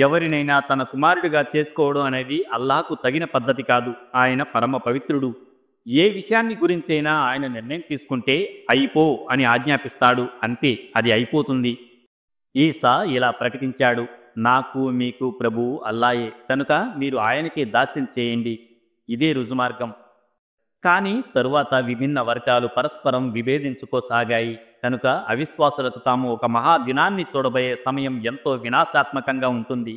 ఎవరినైనా తన కుమారుడిగా చేసుకోవడం అనేది అల్లాహకు తగిన పద్ధతి కాదు. ఆయన పరమ పవిత్రుడు. ఏ విషయాన్ని గురించైనా ఆయన నిర్ణయం తీసుకుంటే అయిపో అని ఆజ్ఞాపిస్తాడు. అంతే, అది అయిపోతుంది. ఈసా ఇలా ప్రకటించాడు: నాకు మీకు ప్రభువు అల్లాయే, కనుక మీరు ఆయనకే దాస్యం చేయండి. ఇదే రుజుమార్గం. కానీ తరువాత విభిన్న వర్గాలు పరస్పరం విభేదించుకోసాగాయి. కనుక అవిశ్వాసులకు తాము ఒక మహాదినాన్ని చూడబోయే సమయం ఎంతో వినాశాత్మకంగా ఉంటుంది.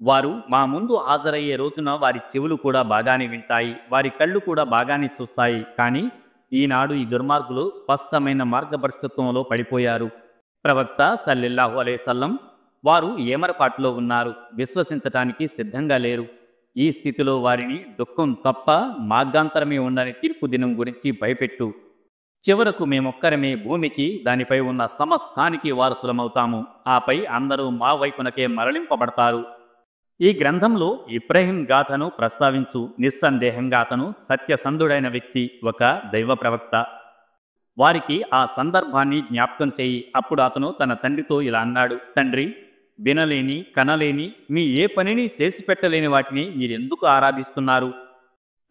వారు మా ముందు హాజరయ్యే రోజున వారి చెవులు కూడా బాగానే వింటాయి, వారి కళ్ళు కూడా బాగానే చూస్తాయి. కానీ ఈనాడు ఈ దుర్మార్గులు స్పష్టమైన మార్గభ్రష్టత్వంలో పడిపోయారు. ప్రవక్త సల్లల్లాహు అలైహి వసల్లం వారు ఏమరపాటులో ఉన్నారు, విశ్వసించటానికి సిద్ధంగా లేరు. ఈ స్థితిలో వారిని దుఃఖం తప్ప మార్గాంతరమే ఉండని తీర్పు దినం గురించి భయపెట్టు. చివరకు మేమొక్కరమే భూమికి, దానిపై ఉన్న సమస్తానికి వారసులమవుతాము. ఆపై అందరూ మా వైపునకే మరలింపబడతారు. ఈ గ్రంథంలో ఇబ్రహీం గాథను ప్రస్తావించు. నిస్సందేహంగా అతను సత్యసంధుడైన వ్యక్తి, ఒక దైవ ప్రవక్త. వారికి ఆ సందర్భాన్ని జ్ఞాపకం చేయి. అప్పుడు అతను తన తండ్రితో ఇలా అన్నాడు: తండ్రి, వినలేని కనలేని మీ ఏ పనిని చేసి పెట్టలేని వాటిని మీరెందుకు ఆరాధిస్తున్నారు?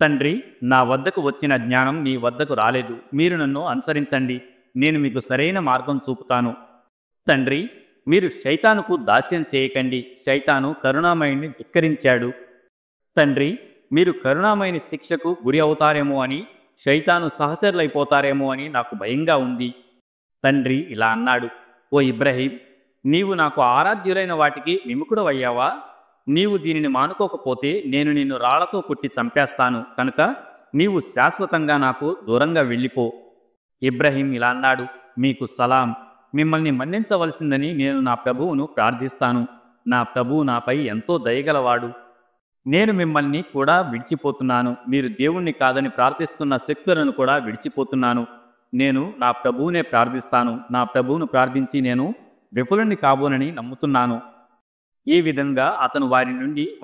తండ్రి, నా వద్దకు వచ్చిన జ్ఞానం మీ వద్దకు రాలేదు. మీరు నన్ను అనుసరించండి, నేను మీకు సరైన మార్గం చూపుతాను. తండ్రి, మీరు శైతానుకు దాస్యం చేయకండి. శైతాను కరుణామయుని ధిక్కరించాడు. తండ్రి, మీరు కరుణామయుని శిక్షకు గురి అవుతారేమో అని, శైతాను సహచరులైపోతారేమో అని నాకు భయంగా ఉంది. తండ్రి ఇలా అన్నాడు: ఓ ఇబ్రహీం, నీవు నాకు ఆరాధ్యులైన వాటికి విముఖుడవయ్యావా? నీవు దీనిని మానుకోకపోతే నేను నిన్ను రాళ్లతో కొట్టి చంపేస్తాను. కనుక నీవు శాశ్వతంగా నాకు దూరంగా వెళ్ళిపో. ఇబ్రహీం ఇలా అన్నాడు: మీకు సలాం. మిమ్మల్ని మన్నించవలసిందని నేను నా ప్రభువును ప్రార్థిస్తాను. నా ప్రభువు నాపై ఎంతో దయగలవాడు. నేను మిమ్మల్ని కూడా విడిచిపోతున్నాను. మీరు దేవుణ్ణి కాదని ప్రార్థిస్తున్న శక్తులను కూడా విడిచిపోతున్నాను. నేను నా ప్రభువునే ప్రార్థిస్తాను. నా ప్రభువును ప్రార్థించి నేను విఫలుని కాబోనని నమ్ముతున్నాను. ఈ విధంగా అతను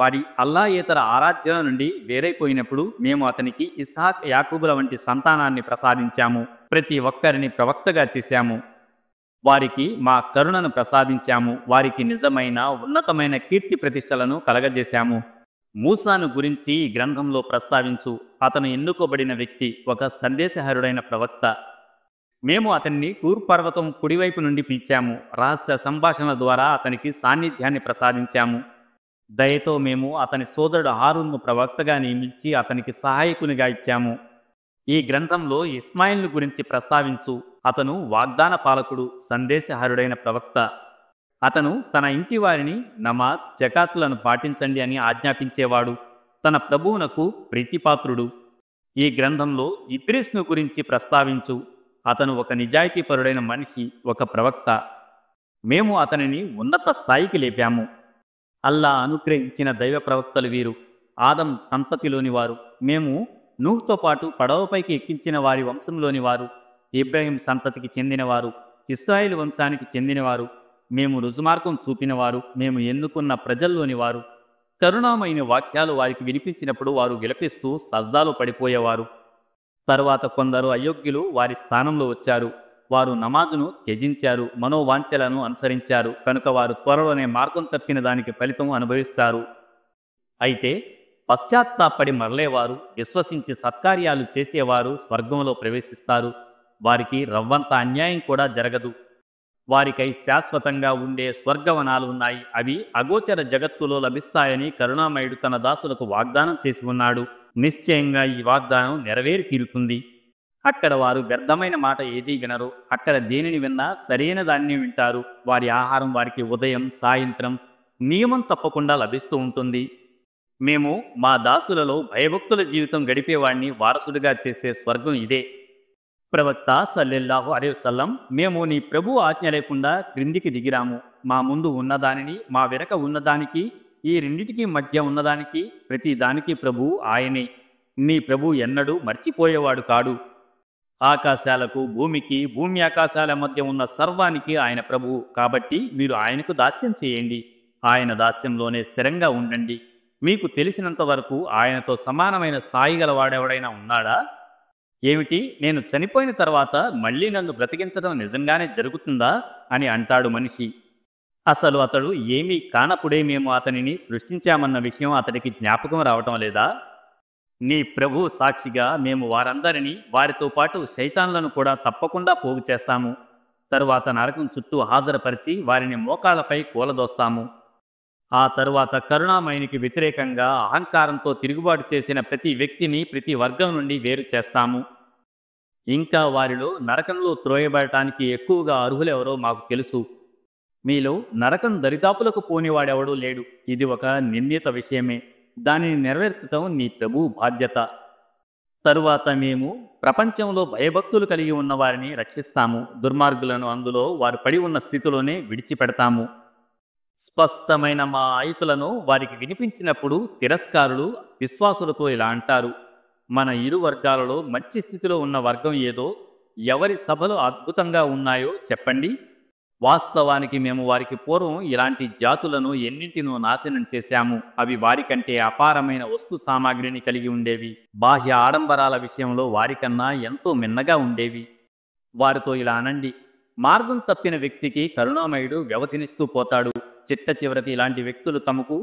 వారి అల్లాయేతర ఆరాధ్యుల నుండి వేరైపోయినప్పుడు మేము అతనికి ఇస్హాక్, యాకూబుల వంటి సంతానాన్ని ప్రసాదించాము. ప్రతి ఒక్కరిని ప్రవక్తగా చేశాము. వారికి మా కరుణను ప్రసాదించాము. వారికి నిజమైన ఉన్నతమైన కీర్తి ప్రతిష్టలను కలగజేశాము. మూసాను గురించి ఈ గ్రంథంలో ప్రస్తావించు. అతను ఎన్నుకోబడిన వ్యక్తి, ఒక సందేశహరుడైన ప్రవక్త. మేము అతన్ని తూర్ పర్వతం కుడివైపు నుండి పిలిచాము. రహస్య సంభాషణ ద్వారా అతనికి సాన్నిధ్యాన్ని ప్రసాదించాము. దయతో మేము అతని సోదరుడు హారూన్ను ప్రవక్తగా నియమించి అతనికి సహాయకునిగా ఇచ్చాము. ఈ గ్రంథంలో ఇస్మాయిల్ను గురించి ప్రస్తావించు. అతను వాగ్దాన పాలకుడు, సందేశహరుడైన ప్రవక్త. అతను తన ఇంటి వారిని నమాజ్, జకాతులను పాటించండి అని ఆజ్ఞాపించేవాడు. తన ప్రభువునకు ప్రీతిపాత్రుడు. ఈ గ్రంథంలో ఇద్రీస్ను గురించి ప్రస్తావించు. అతను ఒక నిజాయితీపరుడైన మనిషి, ఒక ప్రవక్త. మేము అతనిని ఉన్నత స్థాయికి లేపాము. అల్లా అనుగ్రహించిన దైవ ప్రవక్తలు వీరు, ఆదం సంతతిలోని వారు. మేము నూహ్తో పాటు పడవపైకి ఎక్కించిన వారి వంశంలోని వారు, ఇబ్రహీం సంతతికి చెందినవారు, ఇస్రాయేల్ వంశానికి చెందినవారు. మేము రుజుమార్గం చూపినవారు, మేము ఎన్నుకున్న ప్రజల్లోని వారు. కరుణామైన వాక్యాలు వారికి వినిపించినప్పుడు వారు విలపిస్తూ సజ్దాలో పడిపోయేవారు. తరువాత కొందరు అయోగ్యులు వారి స్థానంలో వచ్చారు. వారు నమాజును త్యజించారు, మనోవాంఛలను అనుసరించారు. కనుక వారు త్వరలోనే మార్గం తప్పిన దానికి ఫలితం అనుభవిస్తారు. అయితే పశ్చాత్తాపడి మరలేవారు, విశ్వసించి సత్కార్యాలు చేసేవారు స్వర్గంలో ప్రవేశిస్తారు. వారికి రవ్వంత అన్యాయం కూడా జరగదు. వారికై శాశ్వతంగా ఉండే స్వర్గవనాలు ఉన్నాయి. అవి అగోచర జగత్తులో లభిస్తాయని కరుణామయుడు తన దాసులకు వాగ్దానం చేసి ఉన్నాడు. నిశ్చయంగా ఈ వాగ్దానం నెరవేరి తీరుతుంది. అక్కడ వారు వ్యర్థమైన మాట ఏదీ వినరు. అక్కడ దేనిని విన్నా సరైన దాన్ని వింటారు. వారి ఆహారం వారికి ఉదయం, సాయంత్రం నియమం తప్పకుండా లభిస్తూ ఉంటుంది. మేము మా దాసులలో భయభక్తుల జీవితం గడిపేవాడిని వారసుడిగా చేసే స్వర్గం ఇదే. ప్రవక్త సల్లల్లాహు అలైహి వసల్లం, మేము నీ ప్రభు ఆజ్ఞ లేకుండా క్రిందికి దిగిరాము. మా ముందు ఉన్నదానిని, మా వెనక ఉన్నదానికి, ఈ రెండిటికి మధ్య ఉన్నదానికి, ప్రతి దానికి ప్రభువు ఆయనే. నీ ప్రభు ఎన్నడూ మర్చిపోయేవాడు కాడు. ఆకాశాలకు, భూమికి, భూమి ఆకాశాల మధ్య ఉన్న సర్వానికి ఆయన ప్రభువు. కాబట్టి మీరు ఆయనకు దాస్యం చేయండి. ఆయన దాస్యంలోనే స్థిరంగా ఉండండి. మీకు తెలిసినంత వరకు ఆయనతో సమానమైన స్థాయి గలవాడెవడైనా ఉన్నాడా? ఏమిటి, నేను చనిపోయిన తర్వాత మళ్ళీ నన్ను బ్రతికించడం నిజంగానే జరుగుతుందా అని అంటాడు మనిషి. అసలు అతడు ఏమీ కానప్పుడే మేము అతనిని సృష్టించామన్న విషయం అతడికి జ్ఞాపకం రావటం లేదా? నీ ప్రభు సాక్షిగా మేము వారందరినీ వారితో పాటు శైతాన్లను కూడా తప్పకుండా పోగు చేస్తాము. తరువాత నరకం చుట్టూ హాజరుపరిచి వారిని మోకాళ్లపై కూలదోస్తాము. ఆ తరువాత కరుణామయునికి వ్యతిరేకంగా అహంకారంతో తిరుగుబాటు చేసిన ప్రతి వ్యక్తిని ప్రతి వర్గం నుండి వేరు చేస్తాము. ఇంకా వారిలో నరకంలో త్రోయబడటానికి ఎక్కువగా అర్హులెవరో మాకు తెలుసు. మీలో నరకం దరిదాపులకు పోనివాడెవడూ లేడు. ఇది ఒక నిర్ణీత విషయమే. దానిని నెరవేర్చటం నీ ప్రభు బాధ్యత. తరువాత మేము ప్రపంచంలో భయభక్తులు కలిగి ఉన్న వారిని రక్షిస్తాము. దుర్మార్గులను అందులో వారు పడి ఉన్న స్థితిలోనే విడిచిపెడతాము. స్పష్టమైన మా ఆయుతులను వారికి వినిపించినప్పుడు తిరస్కారులు విశ్వాసులతో ఇలా అంటారు: మన ఇరు వర్గాలలో మంచి స్థితిలో ఉన్న వర్గం ఏదో, ఎవరి సభలు అద్భుతంగా ఉన్నాయో చెప్పండి. వాస్తవానికి మేము వారికి పూర్వం ఇలాంటి జాతులను ఎన్నింటినో నాశనం చేశాము. అవి వారికంటే అపారమైన వస్తు సామాగ్రిని కలిగి ఉండేవి. బాహ్య ఆడంబరాల విషయంలో వారికన్నా ఎంతో మిన్నగా ఉండేవి. వారితో ఇలా అనండి: మార్గం తప్పిన వ్యక్తికి కరుణామయుడు వ్యవధినిస్తూ పోతాడు. చిట్ట చివరికి ఇలాంటి వ్యక్తులు తమకు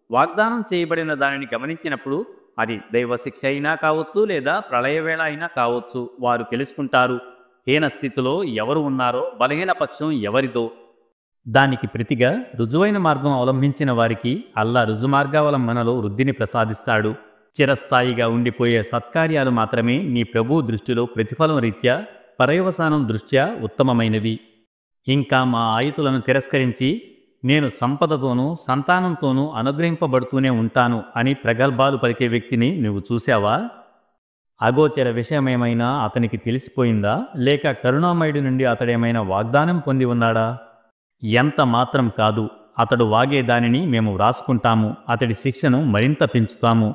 వాగ్దానం చేయబడిన దానిని గమనించినప్పుడు, అది దైవశిక్ష అయినా కావచ్చు లేదా ప్రళయవేళ అయినా కావచ్చు, వారు తెలుసుకుంటారు హీన స్థితిలో ఎవరు ఉన్నారో, బలహీన పక్షం ఎవరిదో. దానికి ప్రతిగా రుజువైన మార్గం అవలంబించిన వారికి అల్లా రుజుమార్గావలంబనలో వృద్ధిని ప్రసాదిస్తాడు. చిరస్థాయిగా ఉండిపోయే సత్కార్యాలు మాత్రమే నీ ప్రభు దృష్టిలో ప్రతిఫలం రీత్యా పర్యవసానం దృష్ట్యా ఉత్తమమైనవి. ఇంకా మా ఆయుతులను తిరస్కరించి నేను సంపదతోనూ సంతానంతోనూ అనుగ్రహింపబడుతూనే ఉంటాను అని ప్రగల్భాలు పలికే వ్యక్తిని నువ్వు చూశావా? అగోచర విషయమేమైనా అతనికి తెలిసిపోయిందా? లేక కరుణామయుడి నుండి అతడేమైనా వాగ్దానం పొంది ఉన్నాడా? ఎంత మాత్రం కాదు. అతడు వాగే దానిని మేము వ్రాసుకుంటాము. అతడి శిక్షను మరింత పెంచుతాము.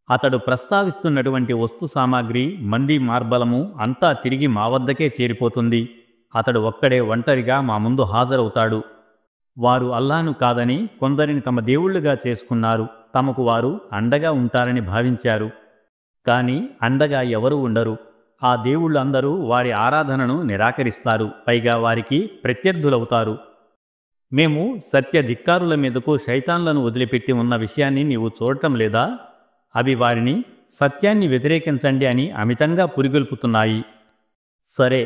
అతడు ప్రస్తావిస్తున్నటువంటి వస్తు సామాగ్రి, మంది మార్బలము అంతా తిరిగి మా వద్దకే చేరిపోతుంది. అతడు ఒక్కడే ఒంటరిగా మా ముందు హాజరవుతాడు. వారు అల్లాను కాదని కొందరిని తమ దేవుళ్లుగా చేసుకున్నారు. తమకు వారు అండగా ఉంటారని భావించారు. కానీ అండగా ఎవరూ ఉండరు. ఆ దేవుళ్ళందరూ వారి ఆరాధనను నిరాకరిస్తారు. పైగా వారికి ప్రత్యర్థులవుతారు. మేము సత్యధిక్కారుల మీదకు శైతాన్లను వదిలిపెట్టి ఉన్న విషయాన్ని నీవు చూడటం లేదా? అవి వారిని సత్యాన్ని వ్యతిరేకించండి అని అమితంగా పురిగొల్పుతున్నాయి. సరే,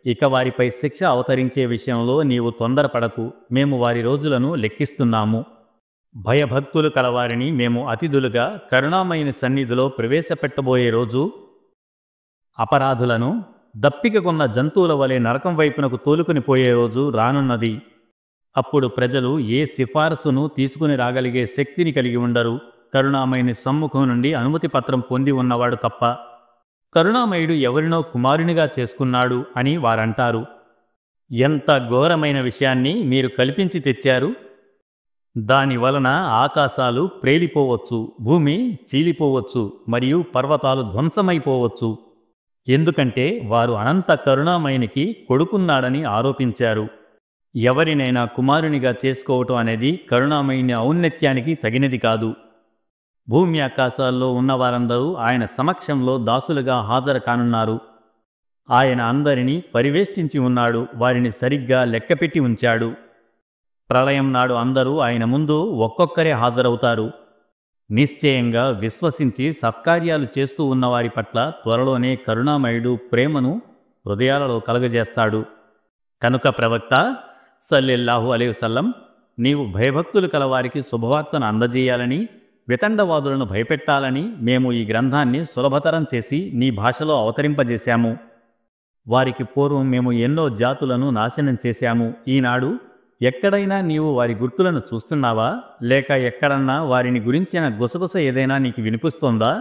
ఇక వారిపై శిక్ష అవతరించే విషయంలో నీవు తొందరపడకు. మేము వారి రోజులను లెక్కిస్తున్నాము. భయభక్తులు కలవారిని మేము అతిథులుగా కరుణామయుని సన్నిధిలో ప్రవేశపెట్టబోయే రోజు, అపరాధులను దప్పికగొన్న జంతువుల వలె నరకం వైపునకు తోలుకుని పోయే రోజు రానున్నది. అప్పుడు ప్రజలు ఏ సిఫారసును తీసుకుని రాగలిగే శక్తిని కలిగి ఉండరు, కరుణామయుని సమ్ముఖం నుండి అనుమతి పత్రం పొంది ఉన్నవాడు తప్ప. కరుణామయుడు ఎవరినో కుమారునిగా చేసుకున్నాడు అని వారంటారు. ఎంత ఘోరమైన విషయాన్ని మీరు కల్పించి తెచ్చారు! దానివలన ఆకాశాలు ప్రేలిపోవచ్చు, భూమి చీలిపోవచ్చు, మరియు పర్వతాలు ధ్వంసమైపోవచ్చు. ఎందుకంటే వారు అనంత కరుణామయునికి కొడుకున్నాడని ఆరోపించారు. ఎవరినైనా కుమారునిగా చేసుకోవటం అనేది కరుణామయుని ఔన్నత్యానికి తగినది కాదు. భూమి ఆకాశాల్లో ఉన్నవారందరూ ఆయన సమక్షంలో దాసులుగా హాజరు కానున్నారు. ఆయన అందరినీ పరివేష్టించి ఉన్నాడు. వారిని సరిగ్గా లెక్కపెట్టి ఉంచాడు. ప్రళయం నాడు అందరూ ఆయన ముందు ఒక్కొక్కరే హాజరవుతారు. నిశ్చయంగా విశ్వసించి సత్కార్యాలు చేస్తూ ఉన్నవారి పట్ల త్వరలోనే కరుణామయుడు ప్రేమను హృదయాలలో కలుగజేస్తాడు. కనుక ప్రవక్త సల్లెల్లాహు అలైహి వసల్లం, నీవు భయభక్తులు కలవారికి శుభవార్తను అందజేయాలని, వితండవాదులను భయపెట్టాలని మేము ఈ గ్రంథాన్ని సులభతరం చేసి నీ భాషలో అవతరింపజేశాము. వారికి పూర్వం మేము ఎన్నో జాతులను నాశనం చేశాము. ఈనాడు ఎక్కడైనా నీవు వారి గుర్తులను చూస్తున్నావా? లేక ఎక్కడన్నా వారిని గురించిన గుసగుస ఏదైనా నీకు వినిపిస్తోందా?